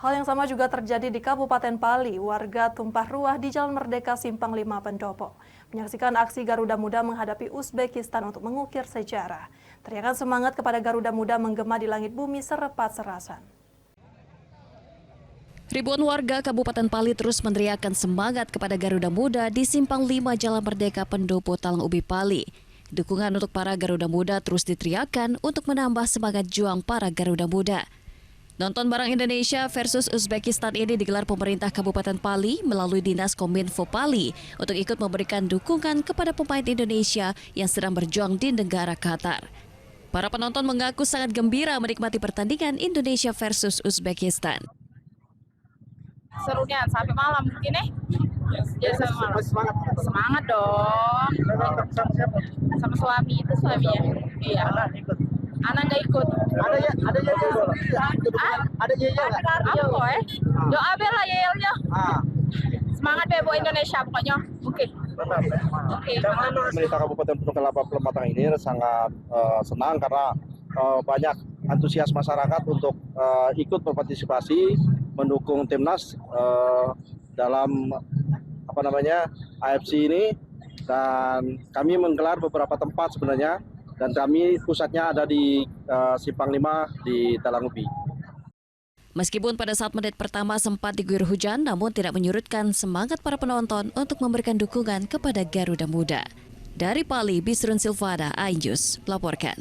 Hal yang sama juga terjadi di Kabupaten Pali. Warga tumpah ruah di Jalan Merdeka Simpang 5 Pendopo. Menyaksikan aksi Garuda Muda menghadapi Uzbekistan untuk mengukir sejarah. Teriakan semangat kepada Garuda Muda menggema di langit bumi serepat serasan. Ribuan warga Kabupaten Pali terus meneriakkan semangat kepada Garuda Muda di Simpang 5 Jalan Merdeka Pendopo Talang Ubi Pali. Dukungan untuk para Garuda Muda terus diteriakkan untuk menambah semangat juang para Garuda Muda. Nonton bareng Indonesia versus Uzbekistan ini digelar pemerintah Kabupaten Pali melalui Dinas Kominfo Pali untuk ikut memberikan dukungan kepada pemain Indonesia yang sedang berjuang di negara Qatar. Para penonton mengaku sangat gembira menikmati pertandingan Indonesia versus Uzbekistan. Serunya sampai malam mungkin ya sama malam. Semangat dong. Sama suami itu suaminya. Iya. Anak nggak ikut. Ada yel. Apa doa bela yelnya. Semangat bebo Indonesia pokoknya. Oke. Pemerintah Kabupaten Penuh Kelapa Pematang ini sangat senang karena banyak antusias masyarakat untuk ikut berpartisipasi mendukung timnas dalam AFC ini, dan kami menggelar beberapa tempat sebenarnya, dan kami pusatnya ada di Simpang 5 di Talang Ubi. Meskipun pada saat menit pertama sempat diguyur hujan, namun tidak menyurutkan semangat para penonton untuk memberikan dukungan kepada Garuda Muda. Dari Pali, Bisrun Silvana, iNews melaporkan.